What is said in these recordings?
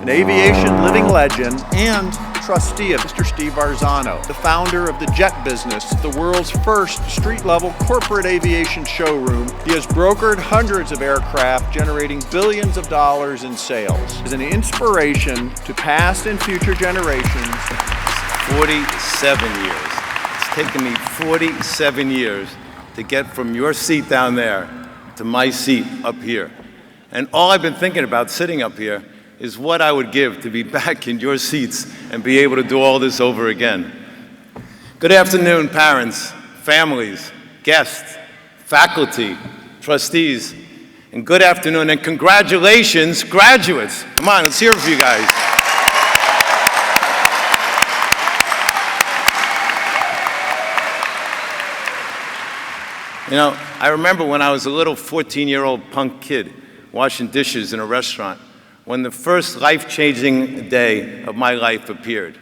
an aviation living legend, and trustee of Mr. Steve Varsano, the founder of the jet business, the world's first street-level corporate aviation showroom. He has brokered hundreds of aircraft, generating billions of dollars in sales. As an inspiration to past and future generations. 47 years. It's taken me 47 years to get from your seat down there to my seat up here. And all I've been thinking about sitting up here is what I would give to be back in your seats and be able to do all this over again. Good afternoon, parents, families, guests, faculty, trustees, and good afternoon and congratulations, graduates. Come on, let's hear it for you guys. You know, I remember when I was a little 14-year-old punk kid washing dishes in a restaurant, when the first life-changing day of my life appeared.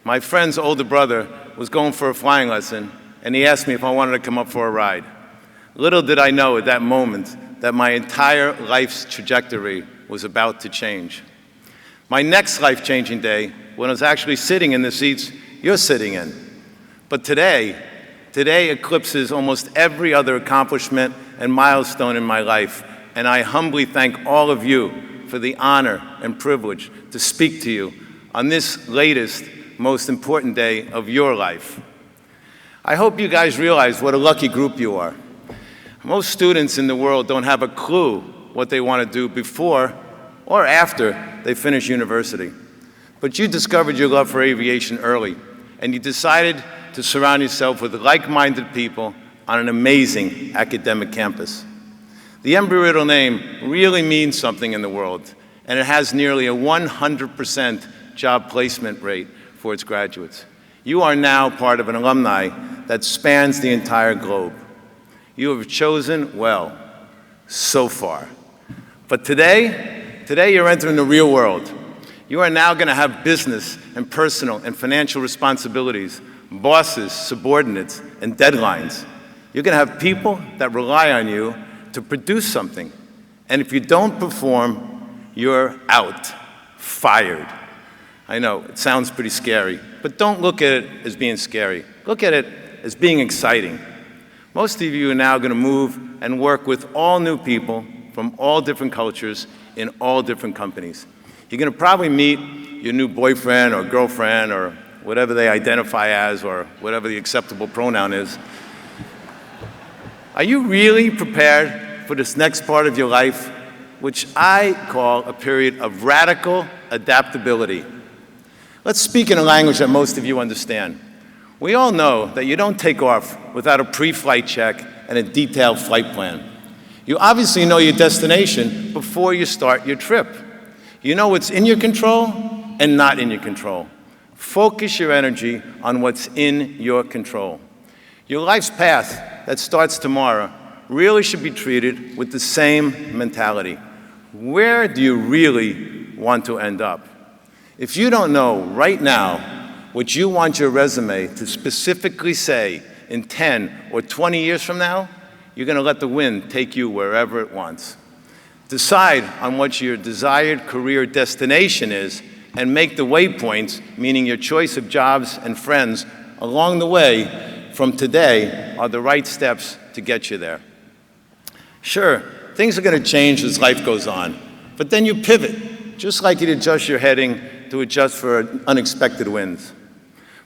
My friend's older brother was going for a flying lesson, and he asked me if I wanted to come up for a ride. Little did I know at that moment that my entire life's trajectory was about to change. My next life-changing day, when I was actually sitting in the seats you're sitting in. But today eclipses almost every other accomplishment and milestone in my life, and I humbly thank all of you for the honor and privilege to speak to you on this latest, most important day of your life. I hope you guys realize what a lucky group you are. Most students in the world don't have a clue what they want to do before or after they finish university. But you discovered your love for aviation early, and you decided to surround yourself with like-minded people on an amazing academic campus. The Embry-Riddle name really means something in the world, and it has nearly a 100% job placement rate for its graduates. You are now part of an alumni that spans the entire globe. You have chosen well so far. But today you're entering the real world. You are now going to have business and personal and financial responsibilities, bosses, subordinates, and deadlines. You're going to have people that rely on you to produce something. And if you don't perform, you're out, fired. I know, it sounds pretty scary, but don't look at it as being scary. Look at it as being exciting. Most of you are now going to move and work with all new people from all different cultures in all different companies. You're going to probably meet your new boyfriend or girlfriend or whatever they identify as or whatever the acceptable pronoun is. Are you really prepared for this next part of your life, which I call a period of radical adaptability? Let's speak in a language that most of you understand. We all know that you don't take off without a pre-flight check and a detailed flight plan. You obviously know your destination before you start your trip. You know what's in your control and not in your control. Focus your energy on what's in your control. Your life's path that starts tomorrow really should be treated with the same mentality. Where do you really want to end up? If you don't know right now what you want your resume to specifically say in 10 or 20 years from now, you're going to let the wind take you wherever it wants. Decide on what your desired career destination is and make the waypoints, meaning your choice of jobs and friends along the way from today are the right steps to get you there. Sure, things are going to change as life goes on, but then you pivot, just like you'd adjust your heading to adjust for unexpected winds.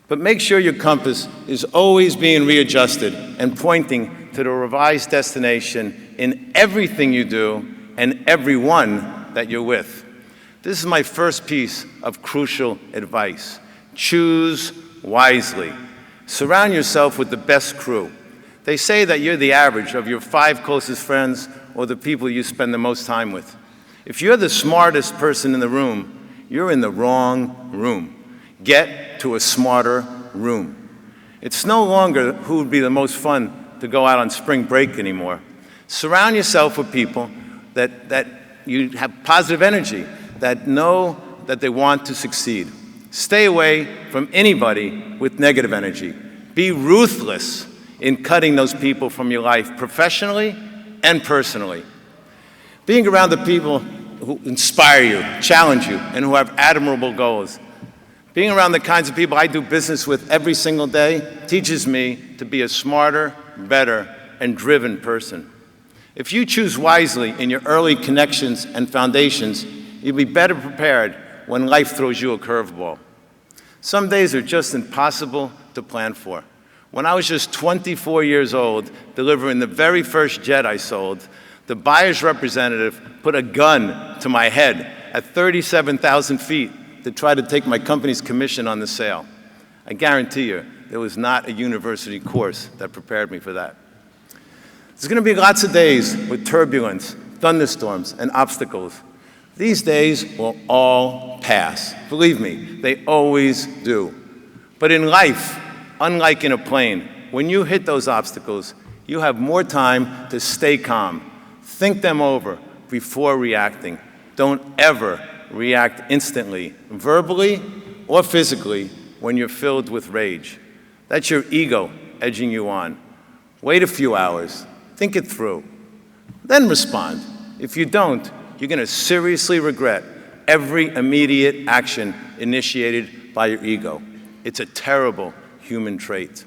But make sure your compass is always being readjusted and pointing to the revised destination in everything you do and everyone that you're with. This is my first piece of crucial advice. Choose wisely. Surround yourself with the best crew. They say that you're the average of your 5 closest friends or the people you spend the most time with. If you're the smartest person in the room, you're in the wrong room. Get to a smarter room. It's no longer who would be the most fun to go out on spring break anymore. Surround yourself with people that you have positive energy, that know that they want to succeed. Stay away from anybody with negative energy. Be ruthless in cutting those people from your life professionally and personally. Being around the people who inspire you, challenge you, and who have admirable goals. Being around the kinds of people I do business with every single day teaches me to be a smarter, better, and driven person. If you choose wisely in your early connections and foundations, you'll be better prepared when life throws you a curveball. Some days are just impossible to plan for. When I was just 24 years old, delivering the very first jet I sold, the buyer's representative put a gun to my head at 37,000 feet to try to take my company's commission on the sale. I guarantee you, there was not a university course that prepared me for that. There's going to be lots of days with turbulence, thunderstorms, and obstacles. These days will all pass. Believe me, they always do. But in life, unlike in a plane, when you hit those obstacles, you have more time to stay calm. Think them over before reacting. Don't ever react instantly, verbally or physically, when you're filled with rage. That's your ego edging you on. Wait a few hours. Think it through. Then respond. If you don't, you're going to seriously regret every immediate action initiated by your ego. It's a terrible human trait.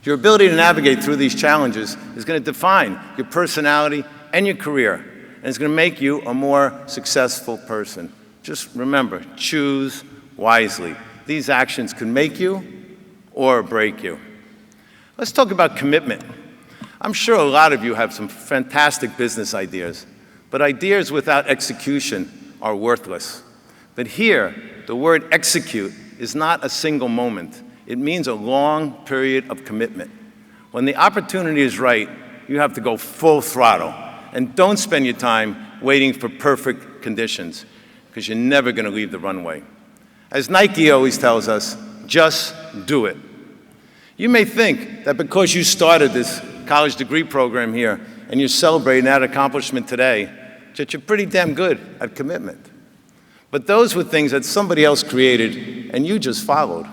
Your ability to navigate through these challenges is going to define your personality and your career, and it's going to make you a more successful person. Just remember, choose wisely. These actions can make you or break you. Let's talk about commitment. I'm sure a lot of you have some fantastic business ideas, but ideas without execution are worthless. But here, the word execute is not a single moment. It means a long period of commitment. When the opportunity is right, you have to go full throttle. And don't spend your time waiting for perfect conditions, because you're never going to leave the runway. As Nike always tells us, just do it. You may think that because you started this college degree program here and you're celebrating that accomplishment today, that you're pretty damn good at commitment. But those were things that somebody else created and you just followed.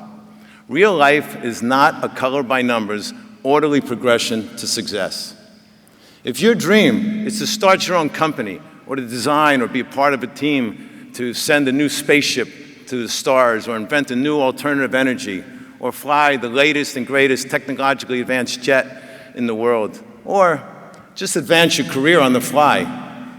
Real life is not a color by numbers, orderly progression to success. If your dream is to start your own company or to design or be a part of a team to send a new spaceship to the stars or invent a new alternative energy or fly the latest and greatest technologically advanced jet in the world, or just advance your career on the fly,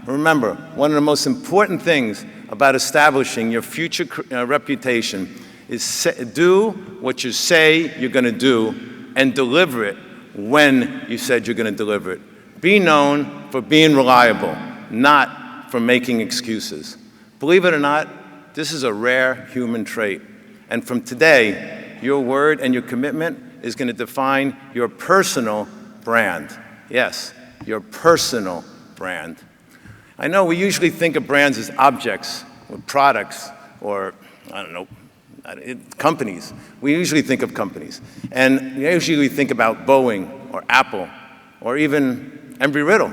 remember, one of the most important things about establishing your future reputation is do what you say you're going to do and deliver it when you said you're going to deliver it. Be known for being reliable, not for making excuses. Believe it or not, this is a rare human trait. And from today, your word and your commitment is going to define your personal brand. Yes, your personal brand. I know we usually think of brands as objects or products or, I don't know, companies. We usually think of companies. And we usually think about Boeing or Apple or even Embry-Riddle.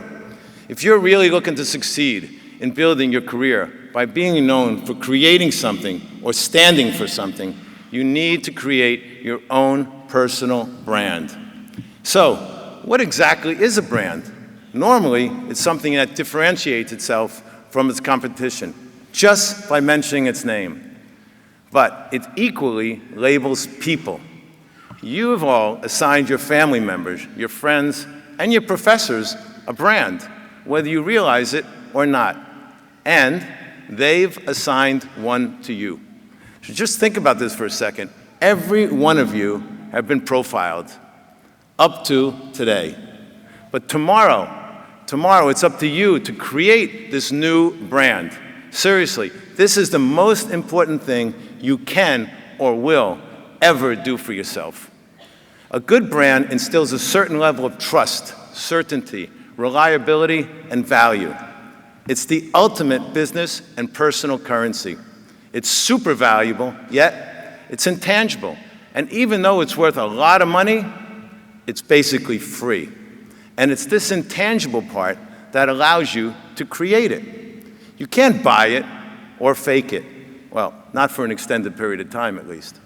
If you're really looking to succeed in building your career by being known for creating something or standing for something, you need to create your own personal brand. So, what exactly is a brand? Normally, it's something that differentiates itself from its competition just by mentioning its name. But it equally labels people. You have all assigned your family members, your friends, and your professors a brand, whether you realize it or not. And they've assigned one to you. So just think about this for a second. Every one of you have been profiled up to today. But tomorrow it's up to you to create this new brand. Seriously, this is the most important thing you can or will ever do for yourself. A good brand instills a certain level of trust, certainty, reliability, and value. It's the ultimate business and personal currency. It's super valuable, yet it's intangible. And even though it's worth a lot of money, it's basically free. And it's this intangible part that allows you to create it. You can't buy it or fake it. Well, not for an extended period of time, at least.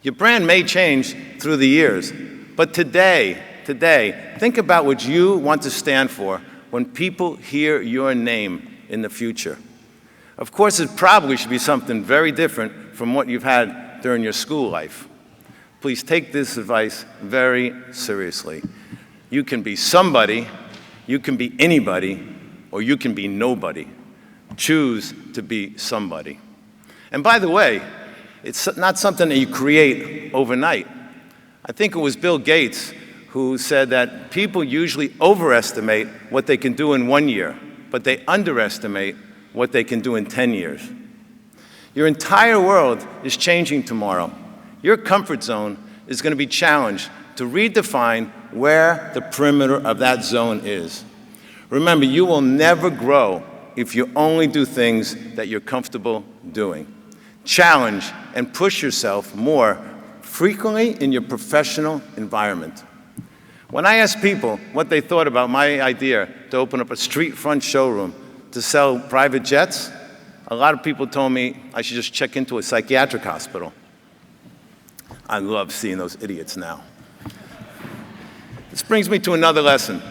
Your brand may change through the years, but today, think about what you want to stand for when people hear your name in the future. Of course, it probably should be something very different from what you've had during your school life. Please take this advice very seriously. You can be somebody, you can be anybody, or you can be nobody. Choose to be somebody. And by the way, it's not something that you create overnight. I think it was Bill Gates who said that people usually overestimate what they can do in 1 year, but they underestimate what they can do in 10 years. Your entire world is changing tomorrow. Your comfort zone is going to be challenged to redefine where the perimeter of that zone is. Remember, you will never grow if you only do things that you're comfortable doing. Challenge and push yourself more frequently in your professional environment. When I asked people what they thought about my idea to open up a street front showroom to sell private jets, a lot of people told me I should just check into a psychiatric hospital. I love seeing those idiots now. This brings me to another lesson.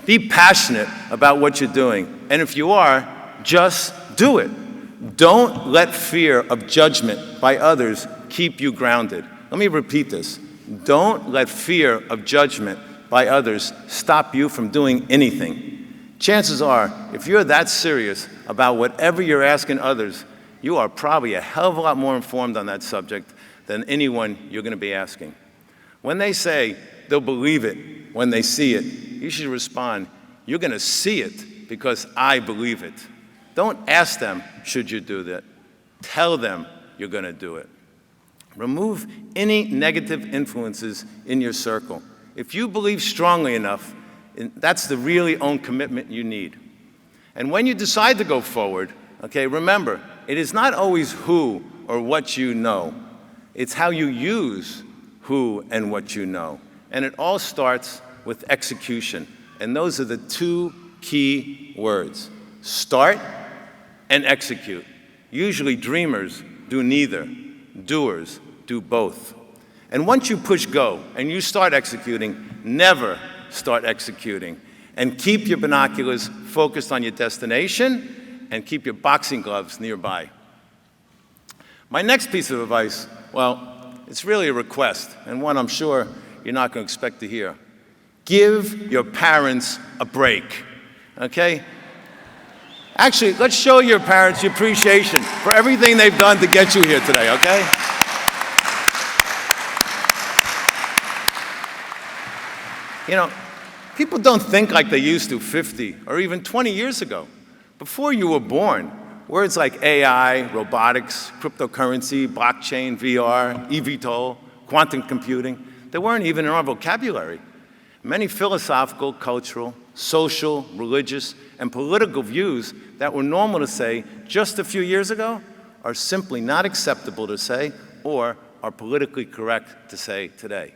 Be passionate about what you're doing, and if you are, just do it. Don't let fear of judgment by others keep you grounded. Let me repeat this. Don't let fear of judgment by others stop you from doing anything. Chances are, if you're that serious about whatever you're asking others, you are probably a hell of a lot more informed on that subject than anyone you're going to be asking. When they say they'll believe it when they see it, you should respond, you're going to see it because I believe it. Don't ask them, should you do that? Tell them you're going to do it. Remove any negative influences in your circle. If you believe strongly enough, that's the really own commitment you need. And when you decide to go forward, okay, remember, it is not always who or what you know. It's how you use who and what you know. And it all starts with execution. And those are the two key words. Start and execute. Usually dreamers do neither. Doers do both. And once you push go and you start executing, never start executing. And keep your binoculars focused on your destination and keep your boxing gloves nearby. My next piece of advice, well, it's really a request and one I'm sure you're not going to expect to hear. Give your parents a break, okay? Actually, let's show your parents your appreciation for everything they've done to get you here today, okay? You know, people don't think like they used to 50 or even 20 years ago. Before you were born, words like AI, robotics, cryptocurrency, blockchain, VR, eVTOL, quantum computing, they weren't even in our vocabulary. Many philosophical, cultural, social, religious, and political views that were normal to say just a few years ago are simply not acceptable to say or are politically correct to say today.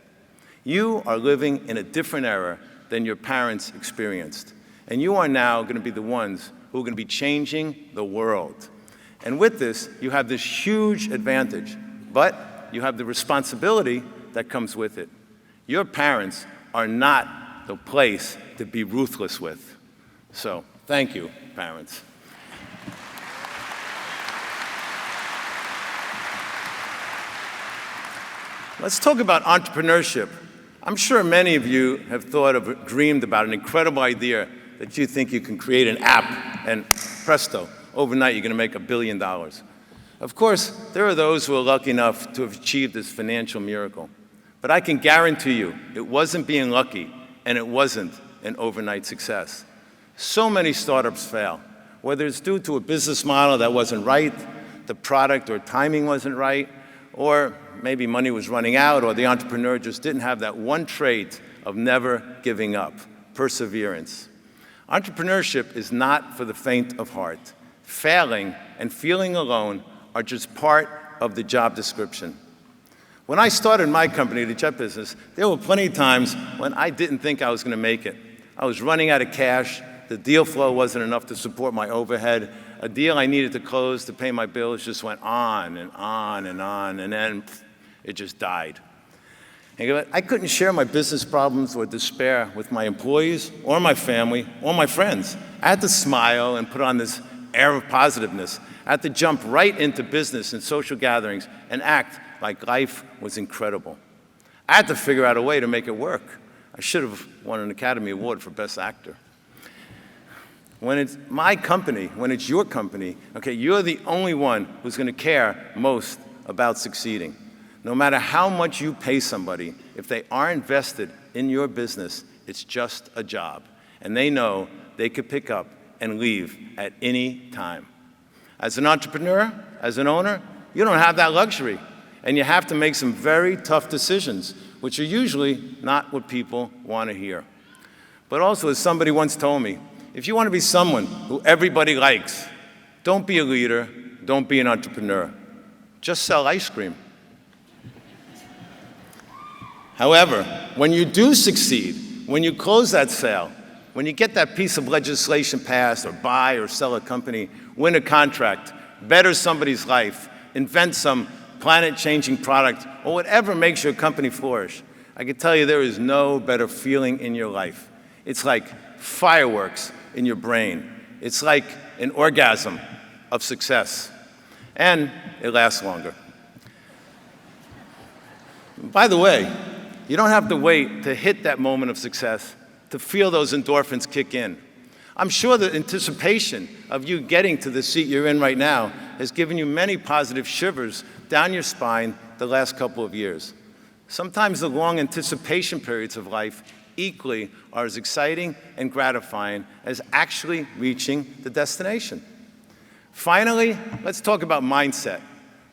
You are living in a different era than your parents experienced. And you are now going to be the ones who are going to be changing the world. And with this, you have this huge advantage, but you have the responsibility that comes with it. Your parents are not the place to be ruthless with. So, thank you, parents. Let's talk about entrepreneurship. I'm sure many of you have dreamed about an incredible idea that you think you can create an app and presto, overnight you're going to make $1 billion. Of course, there are those who are lucky enough to have achieved this financial miracle. But I can guarantee you, it wasn't being lucky, and it wasn't an overnight success. So many startups fail, whether it's due to a business model that wasn't right, the product or timing wasn't right, or maybe money was running out, or the entrepreneur just didn't have that one trait of never giving up, perseverance. Entrepreneurship is not for the faint of heart. Failing and feeling alone are just part of the job description. When I started my company, the jet business, there were plenty of times when I didn't think I was going to make it. I was running out of cash. The deal flow wasn't enough to support my overhead. A deal I needed to close to pay my bills just went on and on and on, and then it just died. And I couldn't share my business problems or despair with my employees or my family or my friends. I had to smile and put on this air of positiveness. I had to jump right into business and social gatherings and act like life was incredible. I had to figure out a way to make it work. I should have won an Academy Award for Best Actor. When it's my company, when it's your company, okay, you're the only one who's going to care most about succeeding. No matter how much you pay somebody, if they are invested in your business, it's just a job. And they know they could pick up and leave at any time. As an entrepreneur, as an owner, you don't have that luxury. And you have to make some very tough decisions, which are usually not what people want to hear. But also, as somebody once told me, if you want to be someone who everybody likes, don't be a leader, don't be an entrepreneur. Just sell ice cream. However, when you do succeed, when you close that sale, when you get that piece of legislation passed or buy or sell a company, win a contract, better somebody's life, invent some planet-changing product, or whatever makes your company flourish, I can tell you there is no better feeling in your life. It's like fireworks in your brain. It's like an orgasm of success. And it lasts longer. By the way, you don't have to wait to hit that moment of success to feel those endorphins kick in. I'm sure the anticipation of you getting to the seat you're in right now has given you many positive shivers down your spine the last couple of years. Sometimes the long anticipation periods of life equally are as exciting and gratifying as actually reaching the destination. Finally, let's talk about mindset.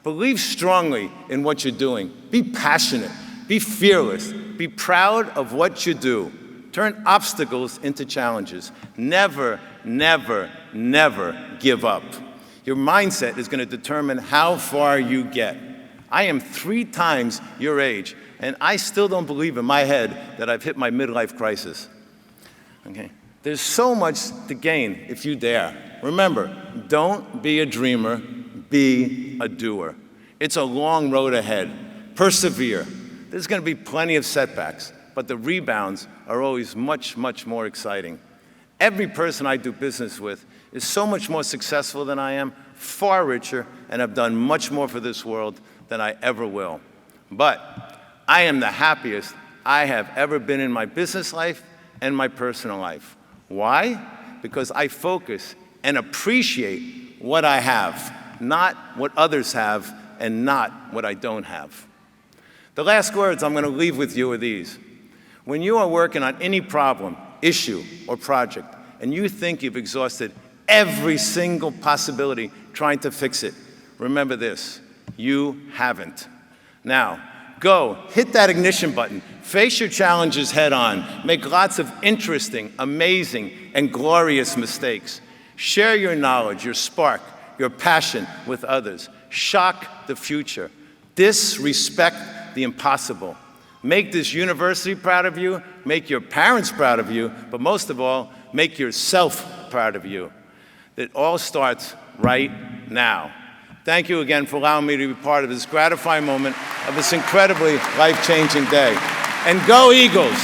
Believe strongly in what you're doing. Be passionate. Be fearless. Be proud of what you do. Turn obstacles into challenges. Never, never, never give up. Your mindset is going to determine how far you get. I am 3 times your age, and I still don't believe in my head that I've hit my midlife crisis. Okay? There's so much to gain if you dare. Remember, don't be a dreamer, be a doer. It's a long road ahead. Persevere. There's going to be plenty of setbacks, but the rebounds are always much, much more exciting. Every person I do business with is so much more successful than I am, far richer, and have done much more for this world than I ever will. But I am the happiest I have ever been in my business life and my personal life. Why? Because I focus and appreciate what I have, not what others have, and not what I don't have. The last words I'm going to leave with you are these. When you are working on any problem, issue, or project, and you think you've exhausted every single possibility trying to fix it, remember this, you haven't. Now, go, hit that ignition button, face your challenges head on, make lots of interesting, amazing, and glorious mistakes. Share your knowledge, your spark, your passion with others. Shock the future. Disrespect the impossible. Make this university proud of you, make your parents proud of you, but most of all, make yourself proud of you. It all starts right now. Thank you again for allowing me to be part of this gratifying moment of this incredibly life-changing day. And go Eagles!